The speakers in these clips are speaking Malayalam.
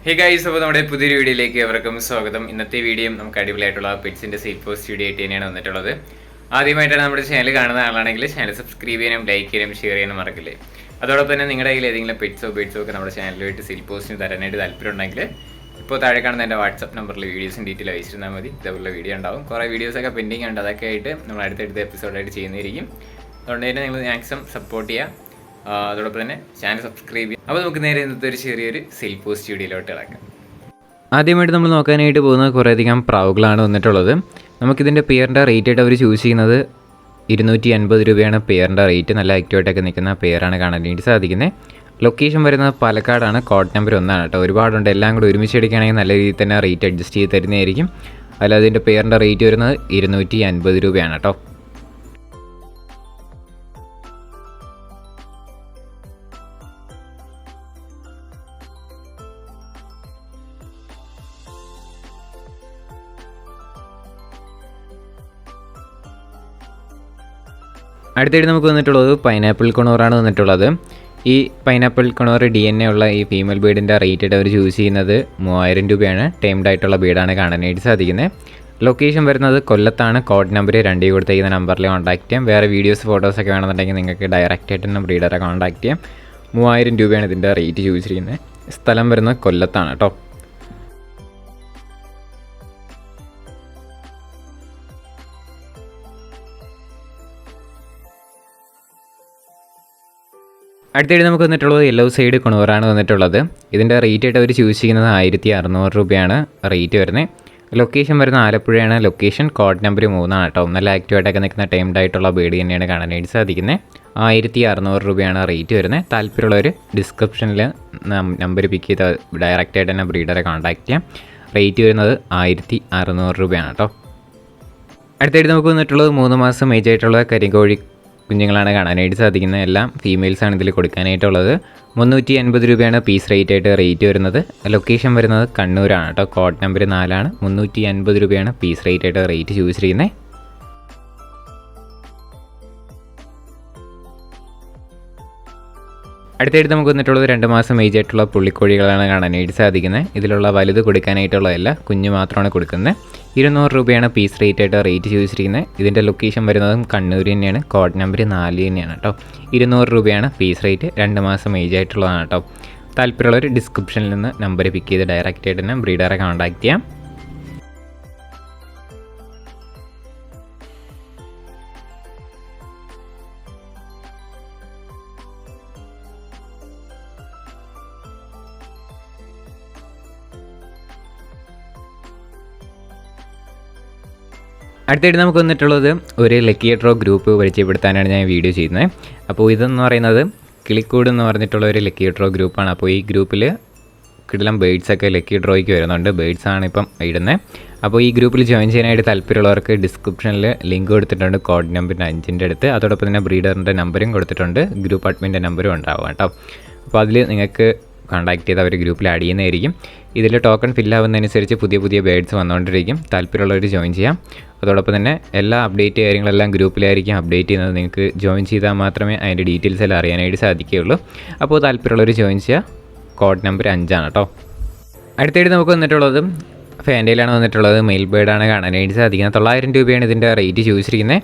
ഹേ ഗൈസ്, അപ്പോൾ നമ്മുടെ പുതിയൊരു വീഡിയോയിലേക്ക് എവർക്കും സ്വാഗതം. ഇന്നത്തെ വീഡിയോ നമുക്ക് അടിപൊളിയായിട്ടുള്ള പെറ്റ്സിൻ്റെ സെയിൽ പോസ്റ്റ് വീഡിയോ ആയിട്ട് തന്നെയാണ് വന്നിട്ടുള്ളത്. ആദ്യമായിട്ടാണ് നമ്മുടെ ചാനൽ കാണുന്ന ആളാണെങ്കിൽ ചാനൽ സബ്സ്ക്രൈബ് ചെയ്യാനും ലൈക്ക് ചെയ്യാനും ഷെയർ ചെയ്യാനും മറക്കില്ലേ. അതോടൊപ്പം തന്നെ നിങ്ങളുടെ കയ്യിൽ ഏതെങ്കിലും പെറ്റ്സോ ബേഡ്സോ ഒക്കെ നമ്മുടെ ചാനലുമായിട്ട് സെയിൽ പോസ്റ്റിന് തരാനായിട്ട് താല്പര്യമുണ്ടെങ്കിൽ ഇപ്പോൾ താഴെ കാണുന്ന എൻ്റെ വാട്സപ്പ് നമ്പറിൽ വീഡിയോസും ഡീറ്റെയിൽ അയച്ചിരുന്നാൽ മതി. ഇതേപോലെ വീഡിയോ ഉണ്ടാവും. കുറേ വീഡിയോസൊക്കെ പെൻഡിങ് ഉണ്ട്, അതൊക്കെ ആയിട്ട് നമ്മൾ അടുത്തടുത്ത എപ്പിസോഡായിട്ട് ചെയ്യുന്നതായിരിക്കും. അതുകൊണ്ട് തന്നെ നിങ്ങൾ മാക്സിമം സപ്പോർട്ട് ചെയ്യുക. അതോടൊപ്പം തന്നെ ചാനൽ സബ്സ്ക്രൈബ് ചെയ്യുക. അപ്പോൾ നമുക്ക് നേരെ ഇന്നത്തെ ഒരു ചെറിയൊരു സെയിൽ പോസ്റ്റ് വീഡിയോയിലോട്ട് കിടക്കാം. ആദ്യമായിട്ട് നമ്മൾ നോക്കാനായിട്ട് പോകുന്നത് കുറേയധികം പ്രാവുകളാണ് വന്നിട്ടുള്ളത്. നമുക്കിതിൻ്റെ പെയറിൻ്റെ റേറ്റ് ആയിട്ട് അവർ ചൂസ് ചെയ്യുന്നത് 250 രൂപയാണ് പെയറിൻ്റെ റേറ്റ്. നല്ല ആക്റ്റീവായിട്ടൊക്കെ നിൽക്കുന്ന പെയറാണ് കാണാനായിട്ട് സാധിക്കുന്നത്. ലൊക്കേഷൻ വരുന്നത് പാലക്കാടാണ്. കോഡ് നമ്പർ 1 കേട്ടോ. ഒരുപാടുണ്ട്, എല്ലാം കൂടി ഒരുമിച്ച് എടുക്കുകയാണെങ്കിൽ നല്ല രീതിയിൽ തന്നെ റേറ്റ് അഡ്ജസ്റ്റ് ചെയ്ത് തരുന്നതായിരിക്കും. അല്ലാതെ ഇതിൻ്റെ പെയറിൻ്റെ റേറ്റ് വരുന്നത് 250 രൂപയാണ് കേട്ടോ. അടുത്തായിട്ട് നമുക്ക് വന്നിട്ടുള്ളത് പൈനാപ്പിൾ കൊണോറാണ് വന്നിട്ടുള്ളത്. ഈ പൈനാപ്പിൾ കൊണോർ DNA ഉള്ള ഈ ഫീമെയിൽ ബീഡിൻ്റെ റേറ്റ് അവർ ചൂസ് ചെയ്യുന്നത് 3000 രൂപയാണ്. ടൈംഡ് ആയിട്ടുള്ള ബീഡാണ് കാണാനായിട്ട് സാധിക്കുന്നത്. ലൊക്കേഷൻ വരുന്നത് കൊല്ലത്താണ്. കോഡ് നമ്പർ 2 കൊടുത്തേക്കുന്ന നമ്പറിൽ കോൺടാക്ട് ചെയ്യാം. വേറെ വീഡിയോസ് ഫോട്ടോസൊക്കെ വേണമെന്നുണ്ടെങ്കിൽ നിങ്ങൾക്ക് ഡയറക്റ്റ് ആയിട്ട് തന്നെ ബ്രീഡറെ കോൺടാക്ട് ചെയ്യാം. 3000 രൂപയാണ് ഇതിൻ്റെ റേറ്റ് ചൂസ് ചെയ്യുന്നത്. സ്ഥലം വരുന്നത് കൊല്ലത്താണ് കേട്ടോ. അടുത്തായിട്ട് നമുക്ക് വന്നിട്ടുള്ളത് യെല്ലോ സൈഡ് കൊണൂറാണ് വന്നിട്ടുള്ളത്. ഇതിൻ്റെ റേറ്റ് ആയിട്ട് അവർ ചൂസ് ചെയ്യുന്നത് 1600 രൂപയാണ് റേറ്റ് വരുന്നത്. ലൊക്കേഷൻ വരുന്നത് ആലപ്പുഴയാണ്. ലൊക്കേഷൻ കോഡ് നമ്പർ 3 കേട്ടോ. നല്ല ആക്റ്റീവായിട്ടൊക്കെ നിൽക്കുന്ന ടൈംഡ് ആയിട്ടുള്ള ബേഡ് തന്നെയാണ് കാണാനായിട്ട് സാധിക്കുന്നത്. 1600 രൂപയാണ് റേറ്റ് വരുന്നത്. താല്പര്യമുള്ളവർ ഡിസ്ക്രിപ്ഷനിൽ നമ്പർ പിക്ക് ചെയ്ത് ഡയറക്റ്റായിട്ട് തന്നെ ബ്രീഡറെ കോൺടാക്ട് ചെയ്യാം. റേറ്റ് വരുന്നത് 1600 രൂപയാണ് കേട്ടോ. അടുത്തായിട്ട് നമുക്ക് വന്നിട്ടുള്ളത് 3 മാസം ഏജ് ആയിട്ടുള്ള കരിങ്കോഴി കുഞ്ഞുങ്ങളാണ് കാണാനായിട്ട് സാധിക്കുന്നത്. എല്ലാം ഫീമെയിൽസാണ് ഇതിൽ കൊടുക്കാനായിട്ടുള്ളത്. 350 രൂപയാണ് പീസ് റേറ്റ് വരുന്നത്. ലൊക്കേഷൻ വരുന്നത് കണ്ണൂരാണ് കേട്ടോ. കോഡ് നമ്പർ 4 350 രൂപയാണ് പീസ് റേറ്റ് ചൂസ് ചെയ്യുന്നത്. അടുത്തായിട്ട് നമുക്ക് വന്നിട്ടുള്ളത് 2 മാസം ഏജ് ആയിട്ടുള്ള പുള്ളിക്കോഴികളാണ് കാണാനായിട്ട് സാധിക്കുന്നത്. ഇതിലുള്ള വലുത് കൊടുക്കാനായിട്ടുള്ളതല്ല, കുഞ്ഞ് മാത്രമാണ് കൊടുക്കുന്നത്. 200 രൂപയാണ് പീസ് റേറ്റ് ചൂസ് ചെയ്യുന്നത്. ഇതിൻ്റെ ലൊക്കേഷൻ വരുന്നതും കണ്ണൂർ തന്നെയാണ്. കോഡ് നമ്പർ 4 തന്നെയാണ് കേട്ടോ. 200 രൂപയാണ് പീസ് റേറ്റ്. 2 മാസം ഏജ് ആയിട്ടുള്ളതാണ് കേട്ടോ. താല്പര്യമുള്ളവർ ഡിസ്ക്രിപ്ഷനിൽ നിന്ന് നമ്പർ പിക്ക് ചെയ്ത് ഡയറക്റ്റ് ആയിട്ട് തന്നെ ബ്രീഡറെ കോൺടാക്ട് ചെയ്യാം. അടുത്തായിട്ട് നമുക്ക് വന്നിട്ടുള്ളത് ഒരു ലക്കി ഡ്രോ ഗ്രൂപ്പ് പരിചയപ്പെടുത്താനാണ് ഞാൻ വീഡിയോ ചെയ്യുന്നത്. അപ്പോൾ ഇതെന്ന് പറയുന്നത് കിളിക്കൂട് എന്ന് പറഞ്ഞിട്ടുള്ള ഒരു ലക്കി ഡ്രോ ഗ്രൂപ്പാണ്. അപ്പോൾ ഈ ഗ്രൂപ്പിൽ കിടിലം ബേഡ്സൊക്കെ ലക്കി ഡ്രോയ്ക്ക് വരുന്നുണ്ട്. ബേഡ്സാണ് ഇപ്പം ഇടുന്നത്. അപ്പോൾ ഈ ഗ്രൂപ്പിൽ ജോയിൻ ചെയ്യാനായിട്ട് താല്പര്യമുള്ളവർക്ക് ഡിസ്ക്രിപ്ഷനിൽ ലിങ്ക് കൊടുത്തിട്ടുണ്ട് കോഡ് നമ്പർ 5 അടുത്ത്. അതോടൊപ്പം തന്നെ ബ്രീഡറിൻ്റെ നമ്പറും കൊടുത്തിട്ടുണ്ട്. ഗ്രൂപ്പ് അഡ്മിൻ്റെ നമ്പറും ഉണ്ടാവും കേട്ടോ. അപ്പോൾ അതിൽ നിങ്ങൾക്ക് കോൺടാക്ട് ചെയ്ത് അവർ ഗ്രൂപ്പിൽ ആഡ് ചെയ്യുന്നതായിരിക്കും. ഇതിൽ ടോക്കൺ ഫില്ലാവുന്നതനുസരിച്ച് പുതിയ ബേഡ്സ് വന്നുകൊണ്ടിരിക്കും. താല്പര്യമുള്ളവർ ജോയിൻ ചെയ്യാം. അതോടൊപ്പം തന്നെ എല്ലാ അപ്ഡേറ്റ് കാര്യങ്ങളെല്ലാം ഗ്രൂപ്പിലായിരിക്കും അപ്ഡേറ്റ് ചെയ്യുന്നത്. നിങ്ങൾക്ക് ജോയിൻ ചെയ്താൽ മാത്രമേ അതിൻ്റെ ഡീറ്റെയിൽസ് എല്ലാം അറിയാനായിട്ട് സാധിക്കുകയുള്ളൂ. അപ്പോൾ താല്പര്യമുള്ളവർ ജോയിൻ ചെയ്യുക. കോഡ് നമ്പർ 5 കേട്ടോ. അടുത്തായിട്ട് നമുക്ക് വന്നിട്ടുള്ളത് ഫാൻഡയിലാണ് വന്നിട്ടുള്ളത്. മെയിൽ ബേഡാണ് കാണാനായിട്ട് സാധിക്കുന്നത്. 900 രൂപയാണ് ഇതിൻ്റെ റേറ്റ് ചൂസ് ചെയ്യുന്നത്.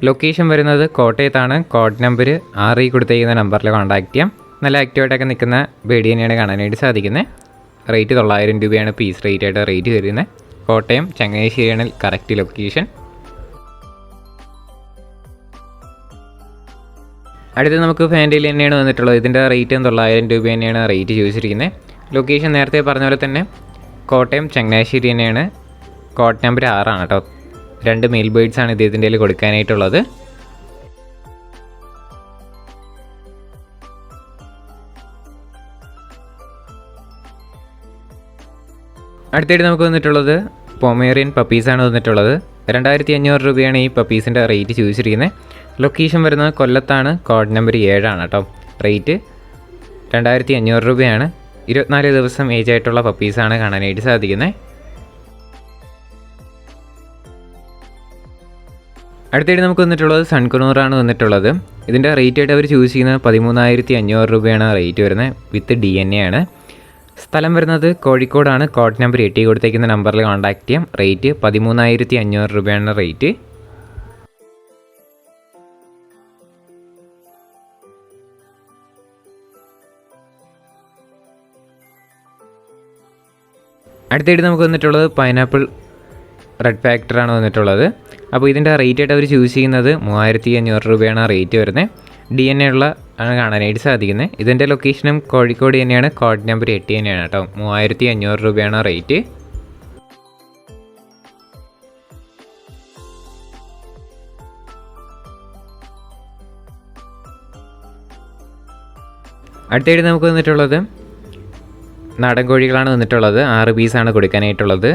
ലൊക്കേഷൻ വരുന്നത് കോട്ടയത്താണ്. കോഡ് നമ്പർ 6 കൊടുത്തിരിക്കുന്ന നമ്പറിൽ കോൺടാക്ട് ചെയ്യാം. നല്ല ആക്റ്റീവായിട്ടൊക്കെ നിൽക്കുന്ന ബേഡി തന്നെയാണ് കാണാനായിട്ട് സാധിക്കുന്നത്. റേറ്റ് 900 രൂപയാണ് പീസ് റേറ്റ് വരുന്നത്. കോട്ടയം ചങ്ങനാശ്ശേരിയാണ് കറക്റ്റ് ലൊക്കേഷൻ. അടുത്ത് നമുക്ക് ഫാൻഡയിൽ തന്നെയാണ് വന്നിട്ടുള്ളത്. ഇതിൻ്റെ റേറ്റ് 900 രൂപ തന്നെയാണ് റേറ്റ് ചോദിച്ചിരിക്കുന്നത്. ലൊക്കേഷൻ നേരത്തെ പറഞ്ഞ പോലെ തന്നെ കോട്ടയം ചങ്ങനാശ്ശേരി തന്നെയാണ്. കോഡ് നമ്പർ 6 കേട്ടോ. 2 മെയിൽ ബേഡ്സാണ് ഇതിൻ്റെ കൊടുക്കാനായിട്ടുള്ളത്. അടുത്തായിട്ട് നമുക്ക് വന്നിട്ടുള്ളത് പൊമേറിയൻ പപ്പീസാണ് വന്നിട്ടുള്ളത്. 2500 രൂപയാണ് ഈ പപ്പീസിൻ്റെ റേറ്റ് ചോദിച്ചിരിക്കുന്നത്. ലൊക്കേഷൻ വരുന്നത് കൊല്ലത്താണ്. കോഡ് നമ്പർ 7 കേട്ടോ. റേറ്റ് 2500 രൂപയാണ്. 24 ദിവസം ഏജ് ആയിട്ടുള്ള പപ്പീസാണ് കാണാനായിട്ട് സാധിക്കുന്നത്. അടുത്തായിട്ട് നമുക്ക് വന്നിട്ടുള്ളത് സൺകുണൂറാണ് വന്നിട്ടുള്ളത്. ഇതിൻ്റെ റേറ്റ് ആയിട്ട് അവർ ചൂസ് ചെയ്യുന്നത് 13,500 രൂപയാണ് റേറ്റ് വരുന്നത്. വിത്ത് DNA ആണ്. സ്ഥലം വരുന്നത് കോഴിക്കോടാണ്. കോഡ് നമ്പർ 8 കൊടുത്തേക്കുന്ന നമ്പറിൽ കോൺടാക്റ്റ് ചെയ്യാം. റേറ്റ് 13,500 രൂപയാണ് റേറ്റ്. അടുത്തായിട്ട് നമുക്ക് വന്നിട്ടുള്ളത് പൈനാപ്പിൾ റെഡ് ഫാക്ടറാണ് വന്നിട്ടുള്ളത്. അപ്പോൾ ഇതിൻ്റെ റേറ്റ് ആയിട്ട് അവർ ചൂസ് ചെയ്യുന്നത് 3,500 രൂപയാണ് റേറ്റ് വരുന്നത്. DNA ഉള്ള ആണ് കാണാനായിട്ട് സാധിക്കുന്നത്. ഇതിൻ്റെ ലൊക്കേഷനും കോഴിക്കോട് തന്നെയാണ്. കോഡ് നമ്പർ 8 തന്നെയാണ് കേട്ടോ. 3,500 രൂപയാണ് റേറ്റ്. അടുത്തായിട്ട് നമുക്ക് വന്നിട്ടുള്ളത് നാടൻ കോഴികളാണ് വന്നിട്ടുള്ളത്. 6 പീസാണ് കൊടുക്കാനായിട്ടുള്ളത്.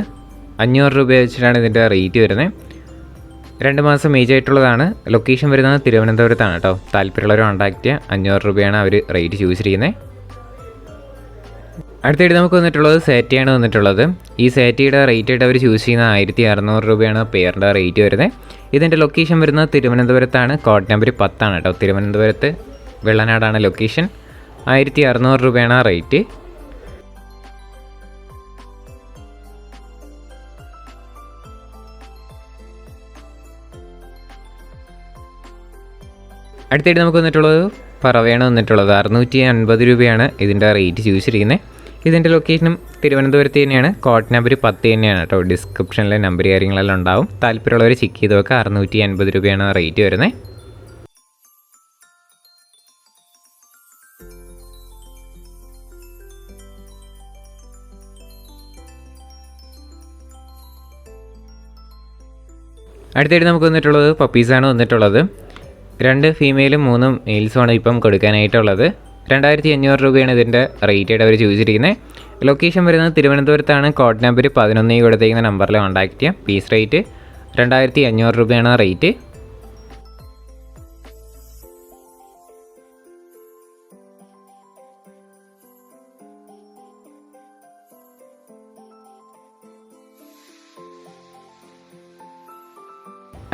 500 രൂപ വെച്ചിട്ടാണ് ഇതിൻ്റെ റേറ്റ് വരുന്നത്. 2 മാസം ഏജ് ആയിട്ടുള്ളതാണ്. ലൊക്കേഷൻ വരുന്നത് തിരുവനന്തപുരത്താണ് കേട്ടോ. താല്പര്യമുള്ളവർ കോൺടാക്റ്റ് ചെയ്യുക. 500 രൂപയാണ് അവർ റേറ്റ് ചൂസ് ചെയ്യുന്നത്. അടുത്തായിട്ട് നമുക്ക് വന്നിട്ടുള്ളത് സാറ്റിയാണ് വന്നിട്ടുള്ളത്. ഈ സാറ്റിയുടെ റേറ്റ് ആയിട്ട് അവർ ചൂസ് ചെയ്യുന്നത് 1,600 രൂപയാണ് പെയറിൻ്റെ റേറ്റ് വരുന്നത്. ഇതിൻ്റെ ലൊക്കേഷൻ വരുന്നത് തിരുവനന്തപുരത്താണ്. കോഡ് നമ്പർ 10 ആണ് കേട്ടോ. തിരുവനന്തപുരത്ത് വെള്ളനാടാണ് ലൊക്കേഷൻ. 1,600 രൂപയാണ് റേറ്റ്. അടുത്തായിട്ട് നമുക്ക് വന്നിട്ടുള്ളത് പറവയാണ് വന്നിട്ടുള്ളത്. 650 രൂപയാണ് ഇതിൻ്റെ റേറ്റ് ചൂസ് ചെയ്യുന്നത്. ഇതിൻ്റെ ലൊക്കേഷനും തിരുവനന്തപുരത്ത് തന്നെയാണ്. കോഡ് നമ്പർ 10 തന്നെയാണ് കേട്ടോ. ഡിസ്ക്രിപ്ഷനിലെ നമ്പർ കാര്യങ്ങളെല്ലാം ഉണ്ടാവും. താല്പര്യമുള്ളവർ ചെക്ക് ചെയ്ത് വെക്കുക. 650 രൂപയാണ് റേറ്റ് വരുന്നത്. അടുത്തായിട്ട് നമുക്ക് വന്നിട്ടുള്ളത് പപ്പീസാണ് വന്നിട്ടുള്ളത്. 2 ഫീമെയിലും 3 മെയിൽസുമാണ് ഇപ്പം കൊടുക്കാനായിട്ടുള്ളത്. 2,500 രൂപയാണ് ഇതിൻ്റെ റേറ്റ് ആയിട്ട് അവർ ചൂസ് ചെയ്തിരിക്കുന്നത്. ലൊക്കേഷൻ വരുന്നത് തിരുവനന്തപുരത്താണ്. കോഡ് നമ്പർ 11 കൊടുത്തിരിക്കുന്ന നമ്പറിൽ കോൺടാക്റ്റ് ചെയ്യാം. പീസ് റേറ്റ് 2,500 രൂപയാണ് റേറ്റ്.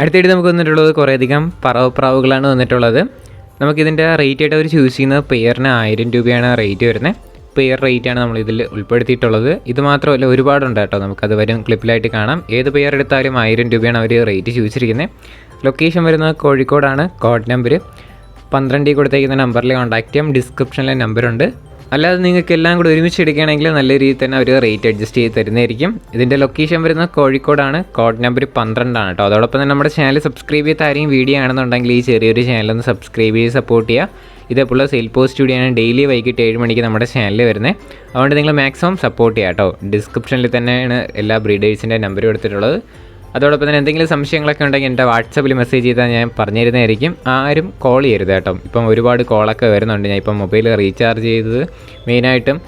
അടുത്തായിട്ട് നമുക്ക് വന്നിട്ടുള്ളത് കുറേയധികം പറവപ്രാവുകളാണ് വന്നിട്ടുള്ളത്. നമുക്കിതിൻ്റെ റേറ്റ് ആയിട്ട് അവർ ചൂസ് ചെയ്യുന്നത് പെയറിന് 1000 രൂപയാണ് റേറ്റ് വരുന്നത്. പെയർ റേറ്റാണ് നമ്മളിതിൽ ഉൾപ്പെടുത്തിയിട്ടുള്ളത്. ഇത് മാത്രമല്ല ഒരുപാടുണ്ട് കേട്ടോ. നമുക്കത് വരും ക്ലിപ്പിലായിട്ട് കാണാം. ഏത് പെയർ എടുത്താലും 1000 രൂപയാണ് അവർ റേറ്റ് ചൂസ് ചെയ്തിരിക്കുന്നത്. ലൊക്കേഷൻ വരുന്നത് കോഴിക്കോടാണ്. കോഡ് നമ്പർ 12 കൊടുത്തേക്കുന്ന നമ്പറിൽ കോൺടാക്റ്റ് ചെയ്യാം. ഡിസ്ക്രിപ്ഷനിലെ നമ്പറുണ്ട്. അല്ലാതെ നിങ്ങൾക്ക് എല്ലാം കൂടി ഒരുമിച്ച് എടുക്കുകയാണെങ്കിൽ നല്ല രീതിയിൽ തന്നെ അവർ റേറ്റ് അഡ്ജസ്റ്റ് ചെയ്ത് തരുന്നതായിരിക്കും. ഇതിൻ്റെ ലൊക്കേഷൻ വരുന്നത് കോഴിക്കോടാണ്. കോഡ് നമ്പർ 12 ആണ് കേട്ടോ. അതോടൊപ്പം തന്നെ നമ്മുടെ ചാനൽ സബ്സ്ക്രൈബ് ചെയ്ത ആരെയും വീഡിയോ ആണെന്നുണ്ടെങ്കിൽ ഈ ചെറിയൊരു ചാനലൊന്ന് സബ്സ്ക്രൈബ് ചെയ്ത് സപ്പോർട്ട് ചെയ്യുക. ഇതേപോലെ സെയിൽ പോസ്റ്റ് വീഡിയോയാണ് ഡെയിലി വൈകിട്ട് 7 മണിക്ക് നമ്മുടെ ചാനലിൽ വരുന്നത്. അതുകൊണ്ട് നിങ്ങൾ മാക്സിമം സപ്പോർട്ട് ചെയ്യുക കേട്ടോ. ഡിസ്ക്രിപ്ഷനിൽ തന്നെയാണ് എല്ലാ ബ്രീഡേഴ്സിൻ്റെ നമ്പർ കൊടുത്തിട്ടുള്ളത്. അതോടൊപ്പം തന്നെ എന്തെങ്കിലും സംശയങ്ങളൊക്കെ ഉണ്ടെങ്കിൽ എൻ്റെ വാട്സപ്പിൽ മെസ്സേജ് ചെയ്താൽ ഞാൻ പറഞ്ഞു തരുന്നതായിരിക്കും. ആരും കോൾ ചെയ്യരുത് കേട്ടോ. ഇപ്പം ഒരുപാട് കോളൊക്കെ വരുന്നുണ്ട്. ഞാൻ ഇപ്പം മൊബൈൽ റീചാർജ് ചെയ്തത് മെയിനായിട്ടും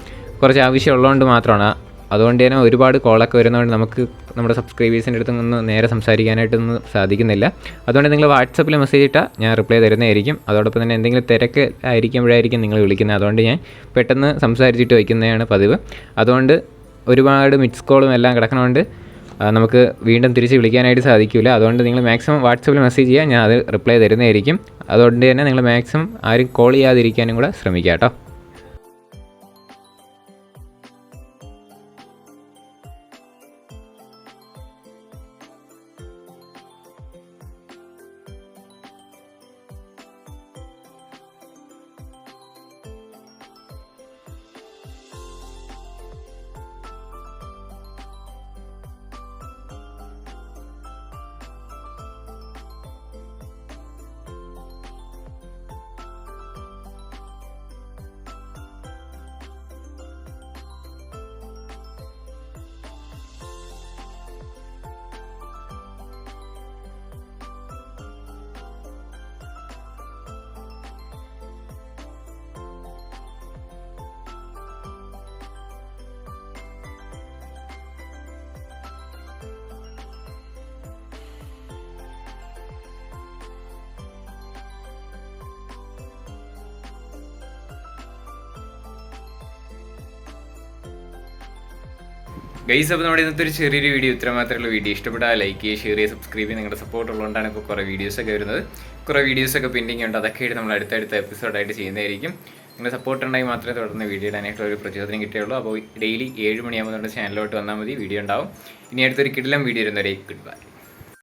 കുറച്ച് ആവശ്യമുള്ളതുകൊണ്ട് മാത്രമാണ്. അതുകൊണ്ട് തന്നെ ഒരുപാട് കോളൊക്കെ വരുന്നതുകൊണ്ട് നമുക്ക് നമ്മുടെ സബ്സ്ക്രൈബേഴ്സിൻ്റെ അടുത്ത് നിന്ന് നേരെ സംസാരിക്കാനായിട്ടൊന്നും സാധിക്കുന്നില്ല. അതുകൊണ്ട് നിങ്ങൾ വാട്സപ്പിൽ മെസ്സേജ് ഇട്ടാൽ ഞാൻ റിപ്ലൈ തരുന്നതായിരിക്കും. അതോടൊപ്പം തന്നെ എന്തെങ്കിലും തിരക്ക് ആയിരിക്കുമ്പോഴായിരിക്കും നിങ്ങൾ വിളിക്കുന്നത്. അതുകൊണ്ട് ഞാൻ പെട്ടെന്ന് സംസാരിച്ചിട്ട് വയ്ക്കുന്നതാണ് പതിവ്. അതുകൊണ്ട് ഒരുപാട് മിസ് കോളും എല്ലാം കിടക്കണതുകൊണ്ട് നമുക്ക് വീണ്ടും തിരിച്ച് വിളിക്കാനായിട്ട് സാധിക്കില്ല. അതുകൊണ്ട് നിങ്ങൾ മാക്സിമം വാട്സപ്പിൽ മെസ്സേജ് ചെയ്യുക. ഞാൻ അത് റിപ്ലൈ തരുന്നതായിരിക്കും. അതുകൊണ്ട് തന്നെ നിങ്ങൾ മാക്സിമം ആരും കോൾ ചെയ്യാതിരിക്കാനും കൂടെ ശ്രമിക്കുക കേട്ടോ. ഗൈസ്, അപ്പോൾ നമ്മുടെ ഇന്നത്തെ ഒരു ചെറിയൊരു വീഡിയോ ഇത്ര മാത്രമുള്ള വീഡിയോ ഇഷ്ടപ്പെട്ടാൽ ലൈക്ക് ചെയ്യുക, ഷെയർ ചെയ്യുക, സബ്സ്ക്രൈബ് ചെയ്യുക. നിങ്ങളുടെ സപ്പോർട്ട് ഉള്ളതുകൊണ്ടാണ് ഇപ്പോൾ കുറേ വീഡിയോസൊക്കെ വരുന്നത്. കുറേ വീഡിയോസൊക്കെ പെൻഡിങ് ഉണ്ട്. അതൊക്കെ ആയിട്ട് നമ്മൾ അടുത്തടുത്ത എപ്പിസോഡായിട്ട് ചെയ്യുന്നതായിരിക്കും. നിങ്ങളുടെ സപ്പോർട്ട് ഉണ്ടെങ്കിൽ മാത്രമേ തുടർന്ന് വീഡിയോ ഇടാനായിട്ടുള്ള ഒരു പ്രചോദനം കിട്ടുകയുള്ളൂ. അപ്പോൾ ഡെയിലി 7 മണിയാകുമ്പോൾ നമ്മുടെ ചാനലിലോട്ട് വന്നാൽ മതി, വീഡിയോ ഉണ്ടാവും. ഇനി അടുത്തൊരു കിടിലം വീഡിയോ വരുന്നവരെ ഗുഡ് ബൈ.